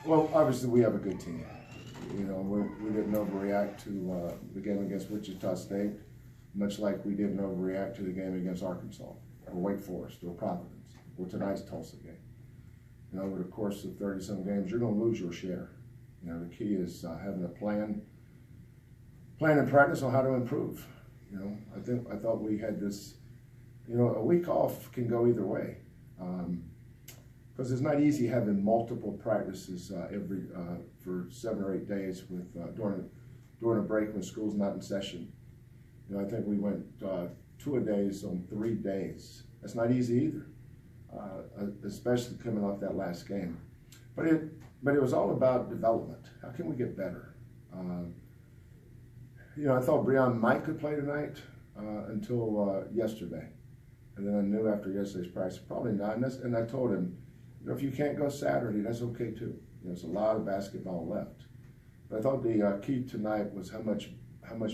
Well, obviously we have a good team. You know, we didn't overreact to the game against Wichita State, much like we didn't overreact to the game against Arkansas, or Wake Forest, or Providence, or tonight's Tulsa game. You know, over the course of 30-some games, you're going to lose your share. You know, the key is having a plan and practice on how to improve. You know, I thought we had this. You know, a week off can go either way. Because it's not easy having multiple practices for 7 or 8 days with during a break when school's not in session. You know, I think we went 2-a-days on 3 days. That's not easy either, especially coming off that last game. But it was all about development. How can we get better? You know, I thought Breon Mike could play tonight until yesterday, and then I knew after yesterday's practice probably not. And I told him, you know, if you can't go Saturday, that's okay too. You know, there's a lot of basketball left. But I thought the key tonight was how much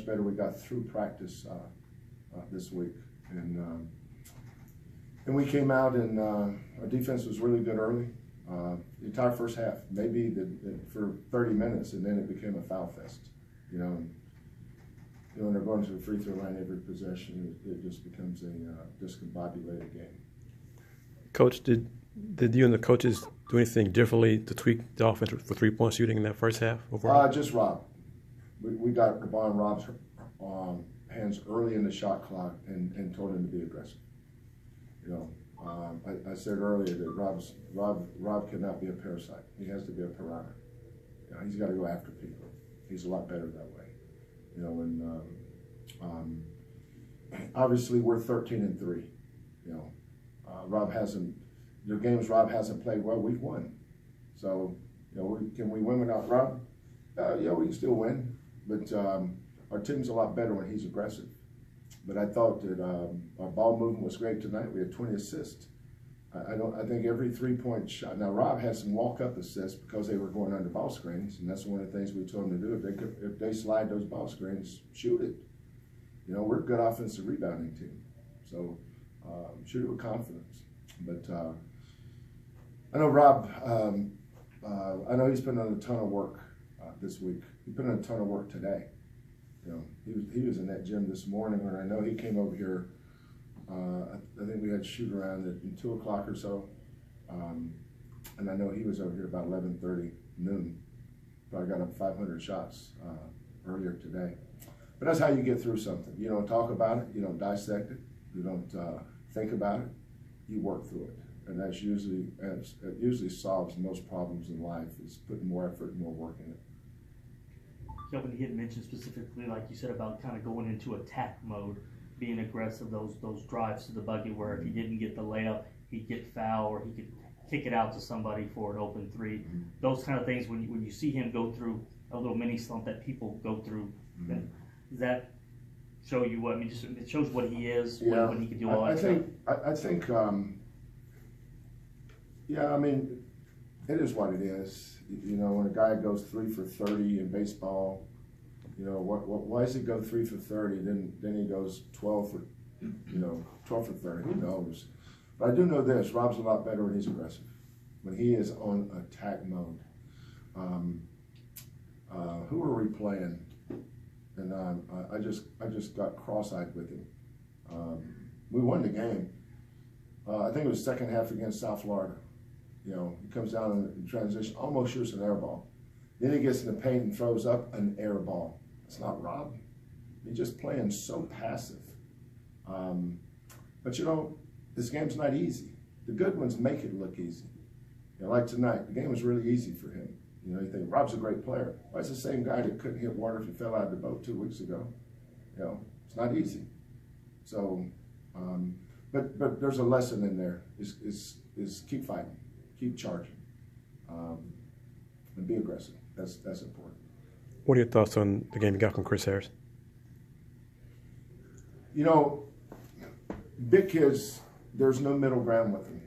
better we got through practice this week, and we came out and our defense was really good early. The entire first half, maybe for 30 minutes, and then it became a foul fest. You know, when they're going to the free throw line every possession, it just becomes a discombobulated game. Coach, did you and the coaches do anything differently to tweak the offense for 3-point shooting in that first half overall? Just Rob. We got the ball in Rob's hands early in the shot clock and told him to be aggressive. You know, I said earlier that Rob cannot be a parasite. He has to be a piranha. You know, he's got to go after people. He's a lot better that way. You know, and obviously we're 13-3. You know, the games Rob hasn't played well, we've won. So, you know, can we win without Rob? Yeah, we can still win, but our team's a lot better when he's aggressive. But I thought that our ball movement was great tonight. We had 20 assists. I think every 3-point shot. Now Rob had some walk-up assists because they were going under ball screens, and that's one of the things we told them to do. If they slide those ball screens, shoot it. You know, we're a good offensive rebounding team, so shoot it with confidence. But I know Rob. I know he's put in a ton of work this week. He put in a ton of work today. You know, he was in that gym this morning, and I know he came over here. I think we had shoot around at 2 o'clock or so, and I know he was over here about 11:30 noon. Probably got up 500 shots earlier today. But that's how you get through something. You don't talk about it. You don't dissect it. You don't think about it. You work through it, and it usually solves most problems in life. Is putting more effort and more work in it. Kelvin, he had mentioned specifically, like you said, about kind of going into attack mode, being aggressive, those drives to the bucket where if he didn't get the layup, he'd get foul or he could kick it out to somebody for an open three. Mm-hmm. Those kind of things, when you see him go through a little mini slump that people go through, mm-hmm. Does that show you what, I mean, just, it shows what he is when he can do all that stuff? I think, yeah, I mean, it is what it is. You know, when a guy goes 3 for 30 in baseball, you know, why does he go 3 for 30? Then he goes 12 for 30. Who knows? But I do know this: Rob's a lot better when he's aggressive, when he is on attack mode. Who are we playing? And I just got cross-eyed with him. We won the game. I think it was second half against South Florida. You know, he comes down in transition, almost shoots an air ball. Then he gets in the paint and throws up an air ball. It's not Rob. He's just playing so passive. But you know, this game's not easy. The good ones make it look easy. You know, like tonight, the game was really easy for him. You know, you think Rob's a great player. Well, it's the same guy that couldn't hit water if he fell out of the boat 2 weeks ago. You know, it's not easy. So, but there's a lesson in there. Is keep fighting, keep charging, and be aggressive. That's important. What are your thoughts on the game you got from Chris Harris? You know, big kids, there's no middle ground with them.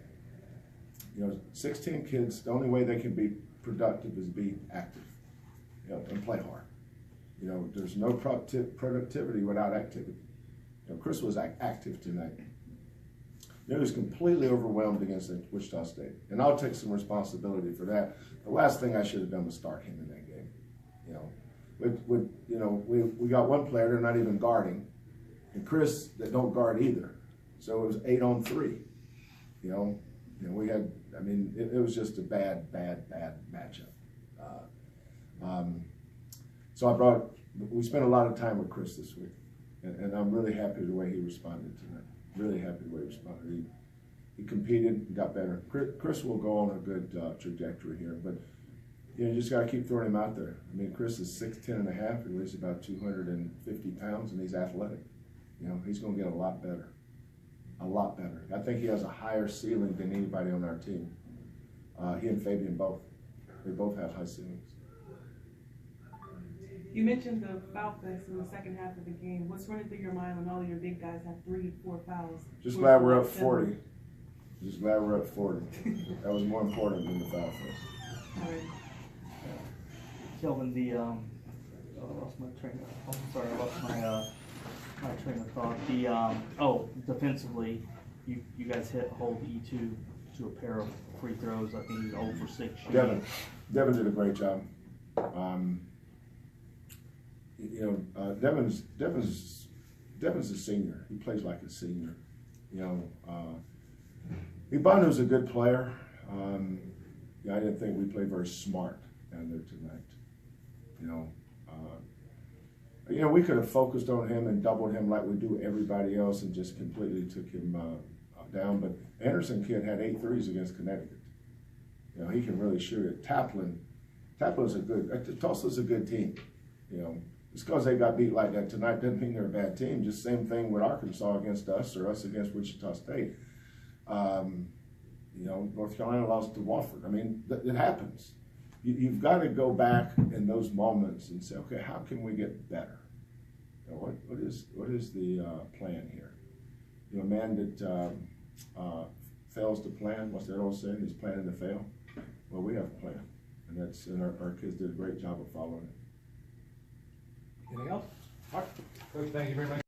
You know, 16 kids, the only way they can be productive is be active, you know, and play hard. You know, there's no productivity without activity. You know, Chris was active tonight. He was completely overwhelmed against Wichita State, and I'll take some responsibility for that. The last thing I should have done was start him in that game. We got one player they're not even guarding, and Chris that don't guard either. So it was 8-on-3. We had. I mean, it was just a bad matchup. So we spent a lot of time with Chris this week, and I'm really happy the way he responded tonight. Really happy the way he responded. He competed and got better. Chris will go on a good trajectory here, but you just got to keep throwing him out there. I mean, Chris is 6'10.5". He weighs about 250 pounds, and he's athletic. He's going to get a lot better. A lot better. I think he has a higher ceiling than anybody on our team. He and Fabian both. They both have high ceilings. You mentioned the foul fest in the second half of the game. What's running through your mind when all your big guys have 3-4 fouls? Just glad we're up 40. Just glad we're up 40. That was more important than the foul fest. All right. Kelvin, I lost my train of thought. I'm sorry, I lost my train of thought. Defensively, you guys hold E2 to a pair of free throws. I think he's 0 for 6. Devin did a great job. Devin's a senior. He plays like a senior. Ibanu's a good player. I didn't think we played very smart down there tonight. We could have focused on him and doubled him like we do everybody else and just completely took him down. But Anderson kid had 8 threes against Connecticut. He can really shoot it. Taplin's Tulsa's a good team. Just because they got beat like that tonight doesn't mean they're a bad team. Just same thing with Arkansas against us or us against Wichita State. North Carolina lost to Wofford. I mean, it happens. You've got to go back in those moments and say, okay, how can we get better? What is the plan here? A man that fails to plan, what's that old saying? He's planning to fail. Well, we have a plan, and our kids did a great job of following it. Anything else? All right. Coach, thank you very much.